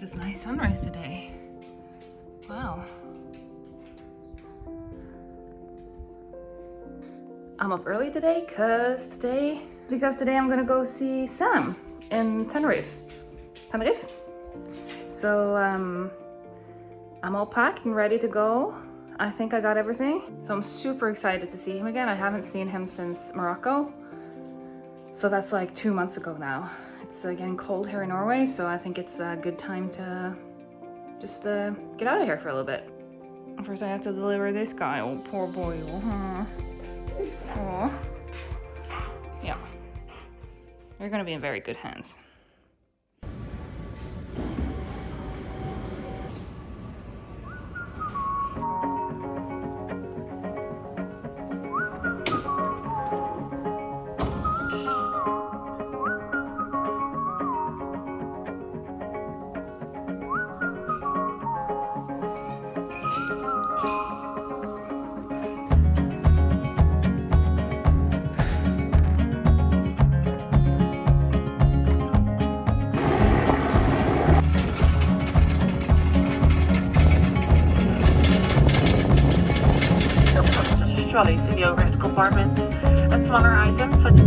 this nice sunrise today. Wow. I'm up early today because today I'm gonna go see Sam in Tenerife. So I'm all packed and ready to go. I think I got everything. So I'm super excited to see him again. I haven't seen him since Morocco. So that's like 2 months ago now. It's getting cold here in Norway, so I think it's a good time to just get out of here for a little bit. First I have to deliver this guy. Oh, poor boy. Oh. Yeah. You're gonna be in very good hands. Trolleys in the overhead compartments and smaller items such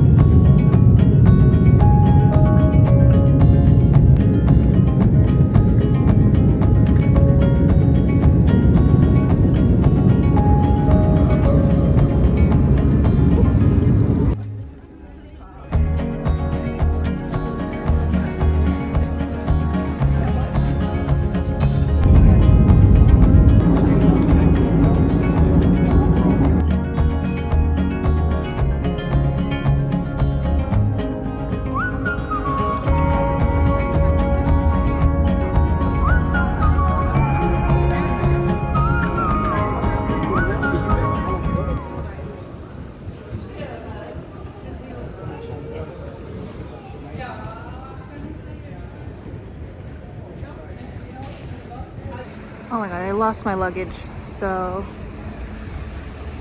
Oh my god, I lost my luggage, so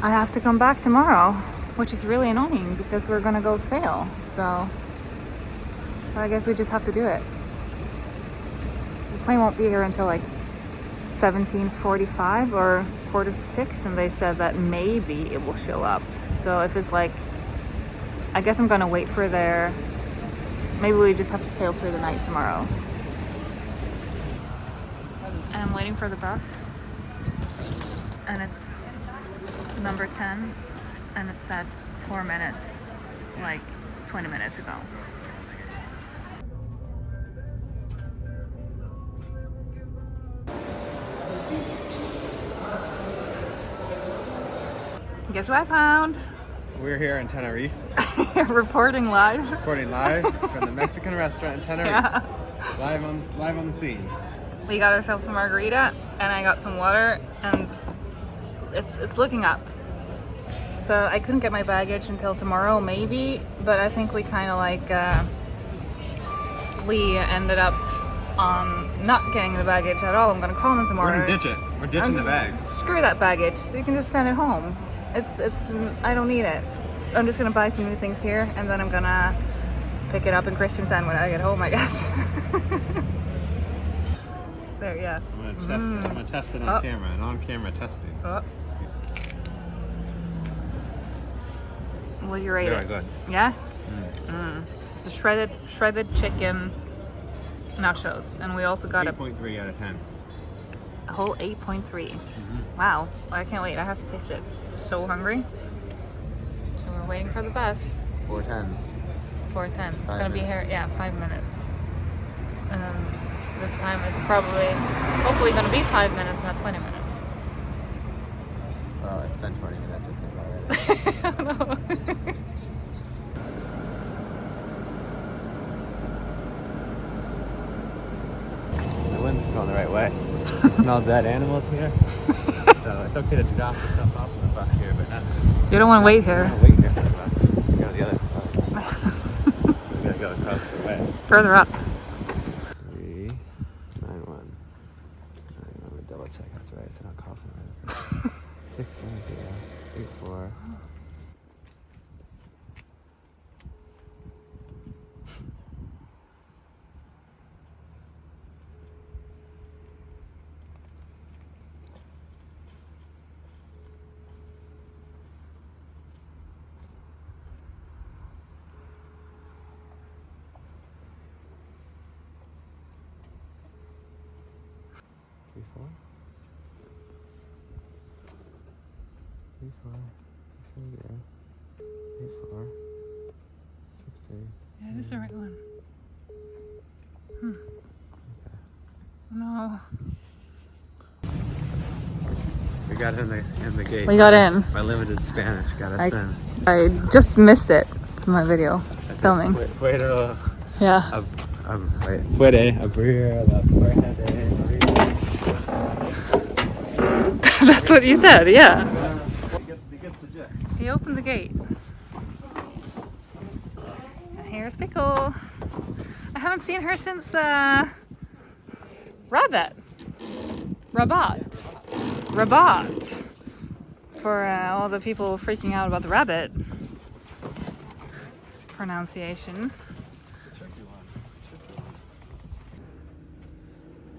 I have to come back tomorrow, which is really annoying because we're gonna go sail, so I guess we just have to do it. The plane won't be here until like 17:45 or 5:45, and they said that maybe it will show up. So if it's like, I guess I'm gonna wait for their, maybe we just have to sail through the night tomorrow. And I'm waiting for the bus, and it's number 10, and it's at 4 minutes, like 20 minutes ago. Guess what I found? We're here in Tenerife. Reporting live. Recording live from the Mexican restaurant in Tenerife. Yeah. Live on the scene. We got ourselves a margarita, and I got some water, and it's looking up. So I couldn't get my baggage until tomorrow, maybe, but I think we kind of like, we ended up not getting the baggage at all. I'm gonna call them tomorrow. We're gonna ditch it. We're ditching the bags. Screw that baggage. You can just send it home. I don't need it. I'm just gonna buy some new things here, and then I'm gonna pick it up in Kristiansand when I get home, I guess. There, yeah. I'm gonna test it on camera, an on-camera testing. Will you rate it? Very good. Yeah? It's a shredded chicken nachos, and we also got 8.3 out of 10. a whole 8.3. Wow, I can't wait. I have to taste it. I'm so hungry. So we're waiting for the bus. 4:10. 4:10. It's 5 gonna be here, yeah, 5 minutes. And then this time it's hopefully gonna be 5 minutes, not 20 minutes. Well, it's been 20 minutes already. I don't know. The wind's going the right way. I smell dead animals here. So it's okay to drop the stuff off on the bus here, but not. You don't want to wait here. Wait here for the bus. Go the other bus. We gotta go across the way. Further up. 391. Let me double check that's right, so don't call somebody. 610 84. Yeah, it is the right one. No. We got in the gate. We got in. My limited Spanish got us in. I just missed it in my video filming. Puedo Yeah. puede abrir la puerta de That's what you said, yeah. He gets the jet. He opened the gate. And here's Pickle. I haven't seen her since Rabat. For all the people freaking out about the rabbit pronunciation.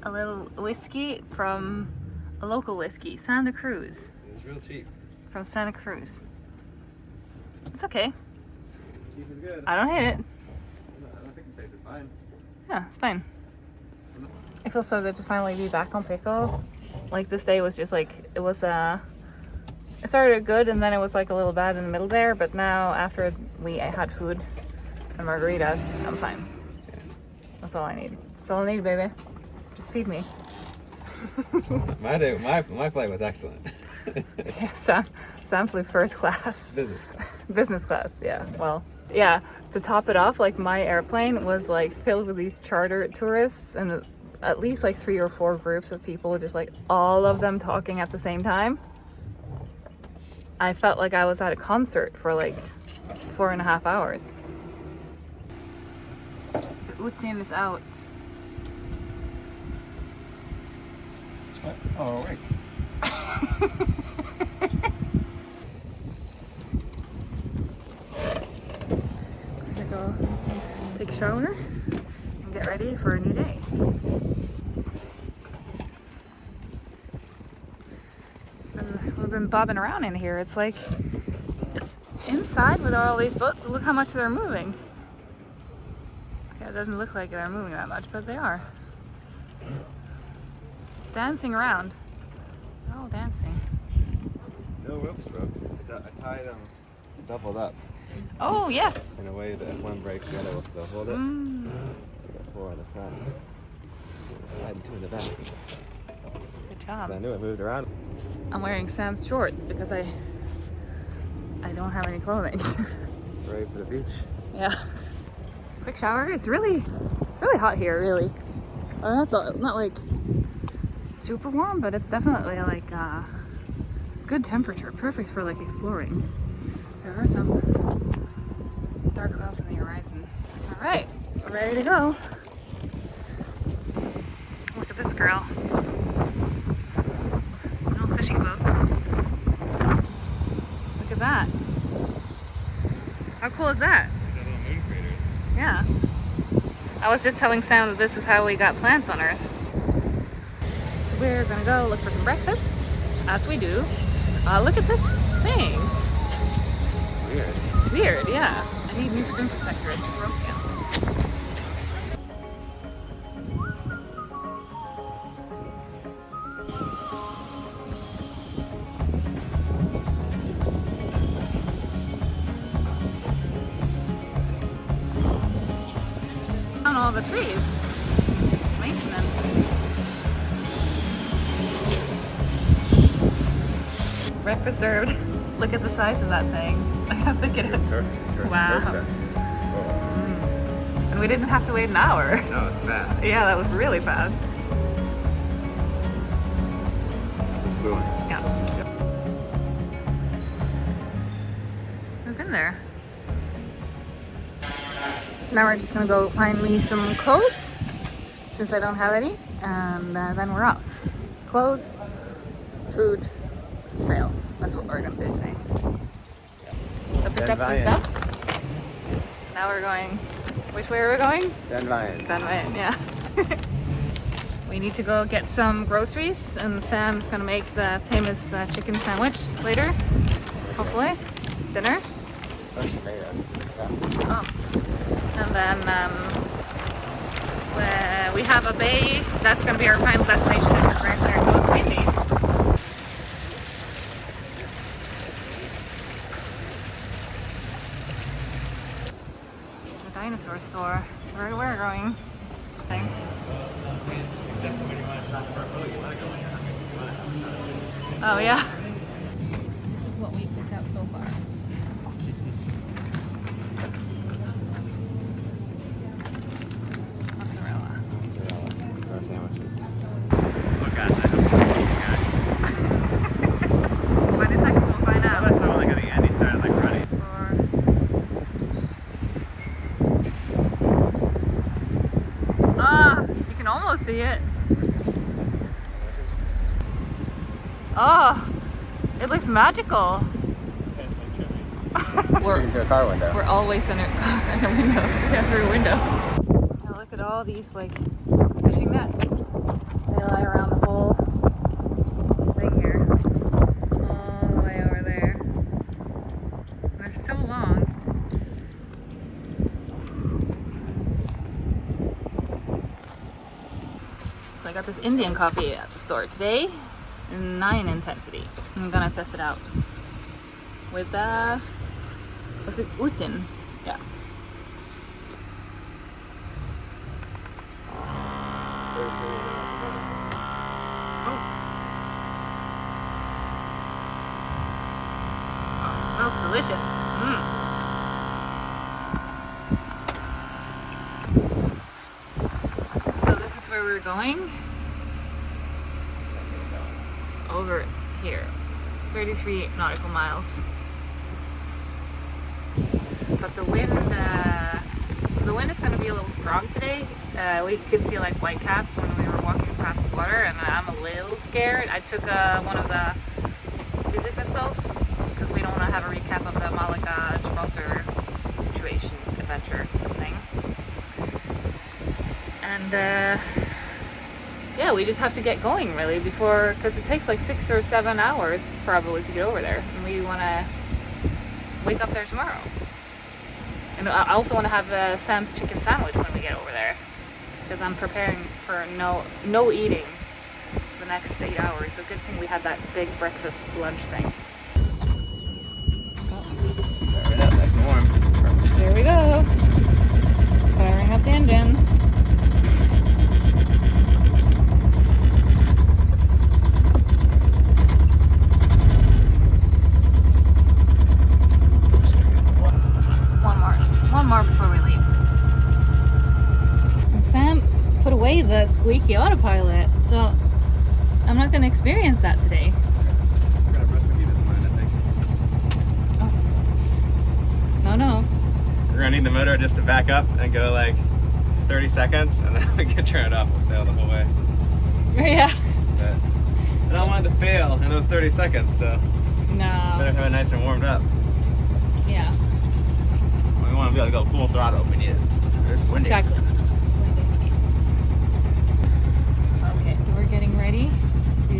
A little whiskey from a local whiskey, Santa Cruz. It's real cheap. From Santa Cruz. It's okay. Cheap is good. I don't hate it. I don't think it tastes fine. Yeah, it's fine. It feels so good to finally be back on Pickle. Like this day was just like, it was it started good and then it was like a little bad in the middle there, but now after we had food and margaritas, I'm fine. That's all I need. That's all I need, baby. Just feed me. My flight was excellent. Yeah, Sam flew first class. Business class. Business class, yeah. Well, yeah, to top it off, like my airplane was like filled with these charter tourists and at least like 3 or 4 groups of people, just like all of them talking at the same time. I felt like I was at a concert for like 4.5 hours. The Utin is out. Oh, wait. I'm gonna go take a shower and get ready for a new day. We've been bobbing around in here. It's like, it's inside with all these boats, but look how much they're moving. Okay, it doesn't look like they're moving that much, but they are. Dancing around. They're all dancing. No ropes, bro. I tied them doubled up Oh, yes. in a way that if one breaks, the other will still hold it. So I got 4 on the front. Slide 2 in the back. Good job. I knew it moved around. I'm wearing Sam's shorts because I don't have any clothing. Ready for the beach. Yeah. Quick shower. It's really hot here, really. Oh, that's not like super warm, but it's definitely like good temperature, perfect for like exploring. There are some dark clouds on the horizon. All right, we're ready to go. Look at this girl. Little fishing boat. Look at that. How cool is that? Yeah. I was just telling Sam that this is how we got plants on Earth. So we're gonna go look for some breakfast, as we do. Look at this thing. It's weird. It's weird, yeah. I need new screen protector, it's broken. On all the trees. Maintenance. Breakfast served. Look at the size of that thing. I have to get it. Wow. And we didn't have to wait an hour. No, it's fast. Yeah, that was really fast. It's moving. Yeah. We've been there. So now we're just gonna go find me some clothes, since I don't have any, and then we're off. Clothes, food, sail. That's what we're gonna do today. So picked up some stuff. Now we're going, which way are we going? Tenerife. Ann-Elin, yeah. We need to go get some groceries, and Sam's gonna make the famous chicken sandwich later, hopefully. Dinner. Oh. And then we have a bay. That's going to be our final destination in Grand Canary, so it's windy. dinosaur store. That's where we're going. Thanks. Oh yeah. This is what we picked out so far. Mozzarella. Our sandwiches. Oh god, I hope 20 seconds, we'll find out. that's so like at the end he started like running. You can almost see it. Oh, it looks magical. We're into a car window. We're always in a window. Yeah, through a window. Now look at all these like fishing nets. They lie around the whole thing here. All the way over there. They're so long. So I got this Indian coffee at the store today in 9 intensity. I'm gonna test it out with was it Utin? Yeah. Oh, it smells delicious. So this is where we're going. Over here. 33 nautical miles. But the wind is going to be a little strong today. We could see like white caps when we were walking past the water, and I'm a little scared. I took one of the seasickness pills just because we don't want to have a recap of the Malaga Gibraltar situation adventure thing. And yeah, we just have to get going really before, because it takes like 6 or 7 hours probably to get over there, and we want to wake up there tomorrow. And I also want to have Sam's chicken sandwich when we get over there, because I'm preparing for no eating the next 8 hours. So good thing we had that big breakfast lunch thing. Start it up, nice and warm. Perfect. Here we go. Firing up the engine. One more before we leave. And Sam put away the squeaky autopilot, so I'm not going to experience that today. We're gonna brush with you this morning, I think. Oh. No. We're gonna need the motor just to back up and go like 30 seconds, and then we can turn it off. We'll sail the whole way. Yeah. But I don't want it to fail in those 30 seconds, so No. better have it nice and warmed up. Yeah. We want to be able to go full throttle if we need it. It's windy. Exactly. It's windy. Okay, so we're getting ready to.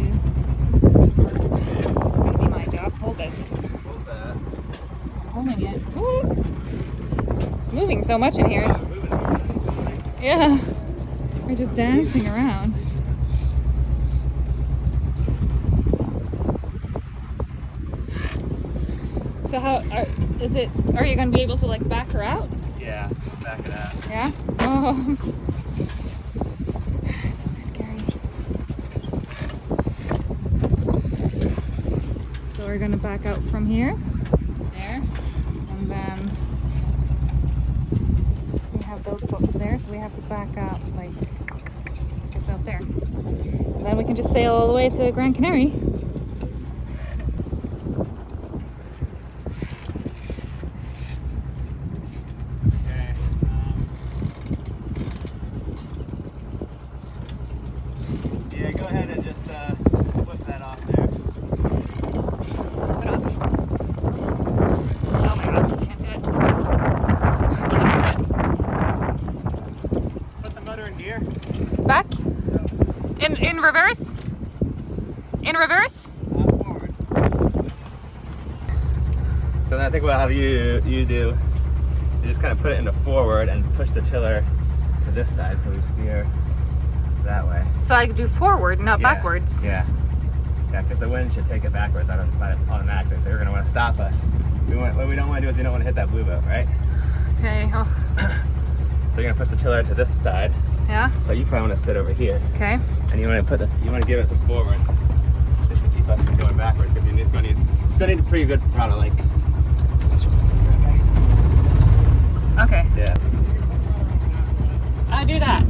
This is gonna be my job. Hold this. Hold that. I'm holding it. Woo! It's moving so much in here. Yeah, moving. Yeah. We're just dancing around. So are you gonna be able to like back her out? Yeah, back it up. Yeah? Oh, it's always scary. So we're gonna back out from here, there, and then we have those boats there, so we have to back out like, I guess out there. And then we can just sail all the way to Grand Canary. Yeah, go ahead and just flip that off there. Flip it off. Oh my god, can't do it. Can't do it. Put the motor in gear. Back? In reverse? In reverse? Forward. So then I think what I'll have you do, you just kind of put it into forward and push the tiller to this side so we steer that way. So I do forward, not Yeah, backwards. Yeah. Yeah, because the wind should take it backwards automatically, so you're going to want to stop us. What we don't want to do is we don't want to hit that blue boat, right? Okay. Oh. So you're gonna push the tiller to this side. Yeah. So you probably want to sit over here, Okay. and you want to give it some forward, just to keep us from going backwards, because it's gonna need a pretty good throttle, like. Okay. Yeah. I do that.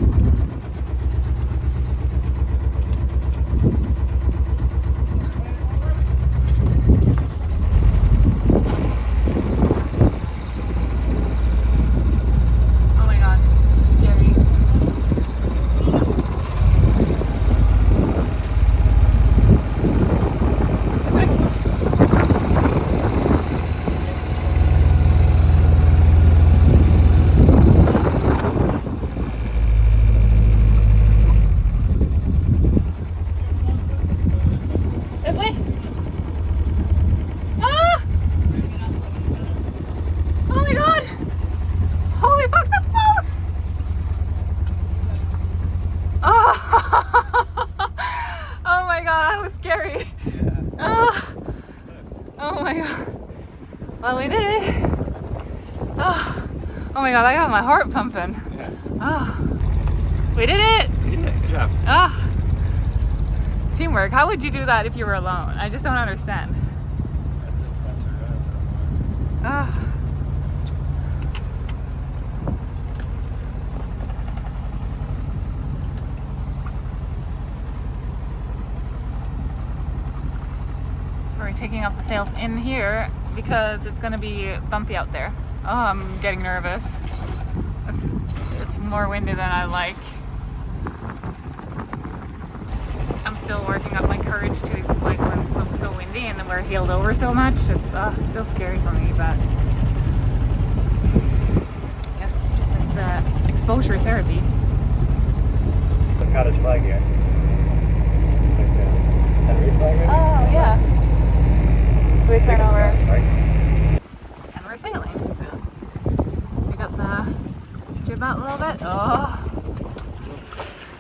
Oh my god, this is scary. This way. Ah! Oh my god! Holy fuck, that's close! Oh! Oh my god, that was scary. Oh, oh my god. Well, we did it. Oh, oh my god, I got my heart pumping. Yeah. Oh, we did it! Yeah, good job. Ah. Teamwork. How would you do that if you were alone? I just don't understand. Ah. So we're taking off the sails in here because it's going to be bumpy out there. Oh, I'm getting nervous. It's more windy than I like. I'm still working up my courage to like when it's so windy and then we're heeled over so much. It's still scary for me, but I guess it's exposure therapy. This cottage flag here. Like the Tenerife flag, maybe? Oh yeah. So we turn over Right? and we're sailing. So we got the jib out a little bit. Oh,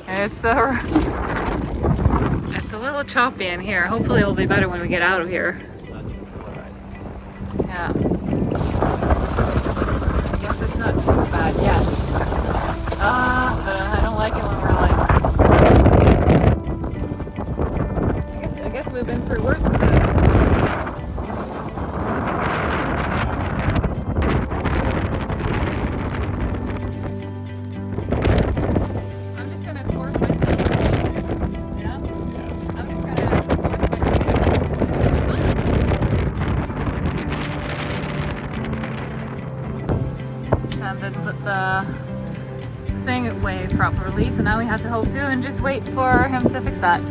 it's a little choppy in here. Hopefully it'll be better when we get out of here. Yeah. I guess it's not too bad yet. But I don't like it when we're like... I guess we've been through worse than this. I'm just gonna force myself to do this, you know? I'm just gonna force myself. It's fun. Sam didn't put the thing away properly, so now we have to hold to and just wait for him to fix that.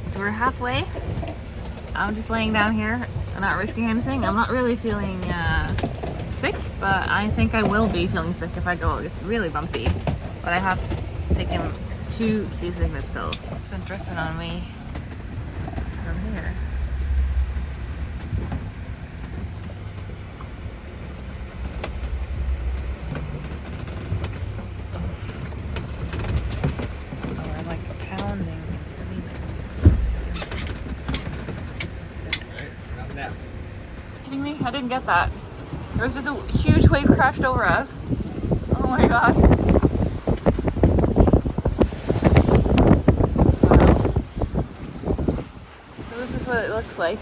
So we're halfway. I'm just laying down here, not risking anything. I'm not really feeling sick, but I think I will be feeling sick if I go. It's really bumpy, but I have taken 2 seasickness pills. It's been dripping on me from here. Oh, I'm like pounding. I didn't get that. There was just a huge wave crashed over us. Oh my god. Wow. So this is what it looks like.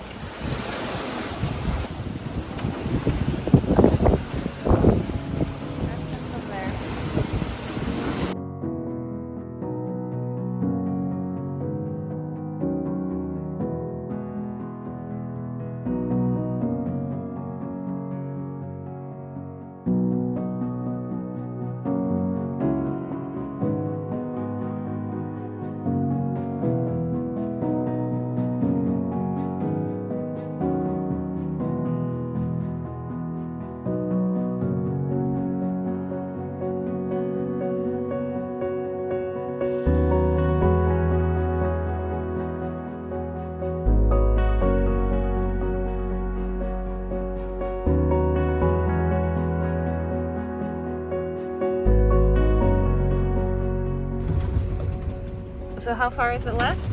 So how far is it left?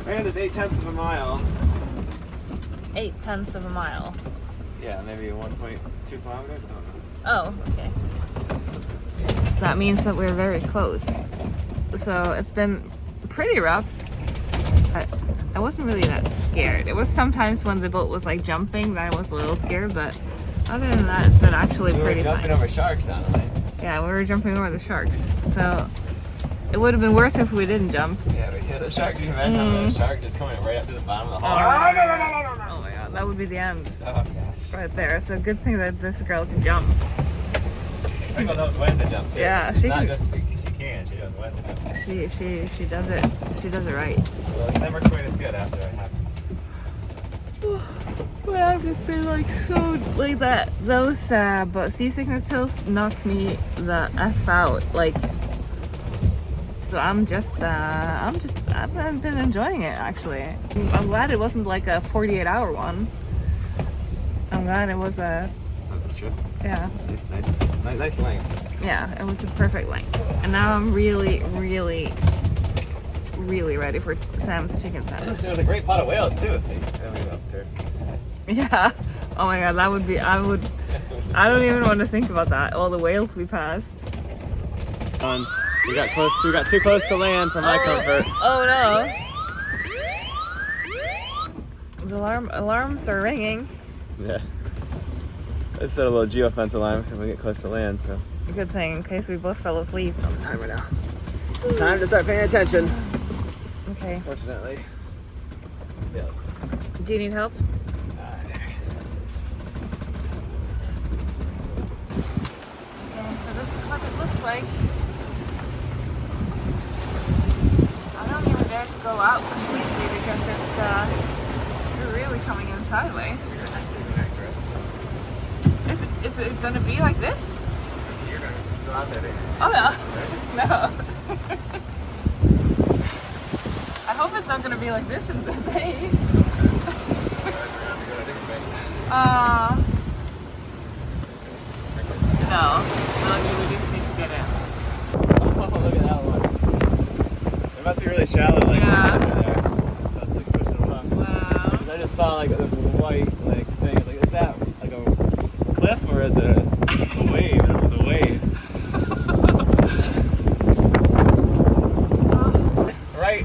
And it's 8/10 of a mile. 8/10 of a mile. Yeah, maybe 1.2 kilometers. I don't know. Oh, okay. That means that we're very close. So it's been pretty rough. I wasn't really that scared. It was sometimes when the boat was like jumping that I was a little scared, but other than that, it's been actually pretty fun. We were jumping over sharks, Ann-Elin. Yeah, we were jumping over the sharks. So it would have been worse if we didn't jump. Yeah, we hit a shark. Can you imagine having a shark just coming right up to the bottom of the hole? Oh my god, that would be the end. Oh gosh. Right there. So good thing that this girl can jump. Pickle knows when to jump too. Yeah, it's she not can. just because she can. She knows when to jump. She does it. She does it right. Well, it's never quite as good after it happens. Well, I've just been like so like that. Those but seasickness pills knocked me the f out. Like, so I've been enjoying it actually. I'm glad it wasn't like a 48-hour one. I'm glad it was a. That's true. Yeah. Nice length. Yeah, it was a perfect length. And now I'm really, really, really ready for Sam's chicken sandwich. There was a great pot of whales too. Up there. Yeah. Oh my god, that would be. I don't even want to think about that. All the whales we passed. We got too close to land for my comfort. Oh no. The alarms are ringing. Yeah. I set a little geofence alarm when we get close to land, so. Good thing, in case we both fell asleep. On the timer now. Time to start paying attention. Okay. Fortunately. Yeah. Do you need help? There. Okay, so this is what it looks like. I don't even dare to go out completely because you're really coming in sideways. Is it gonna be like this? You're gonna go out there, baby. Oh no. No. I hope it's not gonna be like this in the bay. No, we just need to get in. Oh, look at that one. It must be really shallow, like Yeah. over there. So it's like pushing them up. Wow. I just saw like this white like thing. It's like, is that like a cliff or is it a wave? And it was a wave.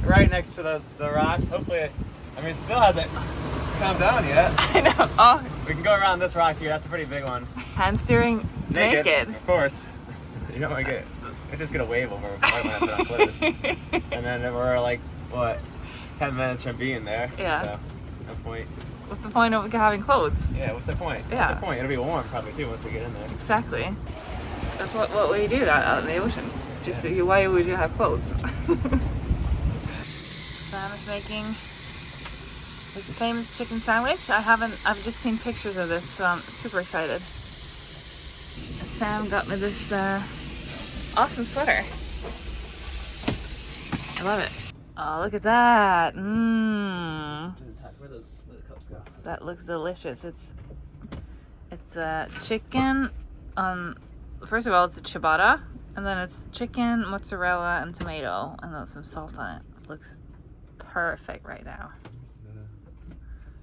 Right next to the rocks. Hopefully, I mean, it still hasn't calmed down yet. I know. Oh, We can go around this rock here. That's a pretty big one. hand steering naked. Of course. You don't want to just get a wave over right when I put this. And then we're like, what, 10 minutes from being there. Yeah. So, no point. What's the point of having clothes? Yeah, what's the point? Yeah. What's the point? It'll be warm probably too once we get in there. Exactly. That's what we do that out in the ocean. Just why would you have clothes? Sam is making his famous chicken sandwich. I've just seen pictures of this, so I'm super excited. And Sam got me this awesome sweater. I love it. Oh, look at that. Mmm. Where those cups go? That looks delicious. It's chicken. First of all, it's a ciabatta, and then it's chicken, mozzarella, and tomato, and then some salt on it. Looks perfect right now.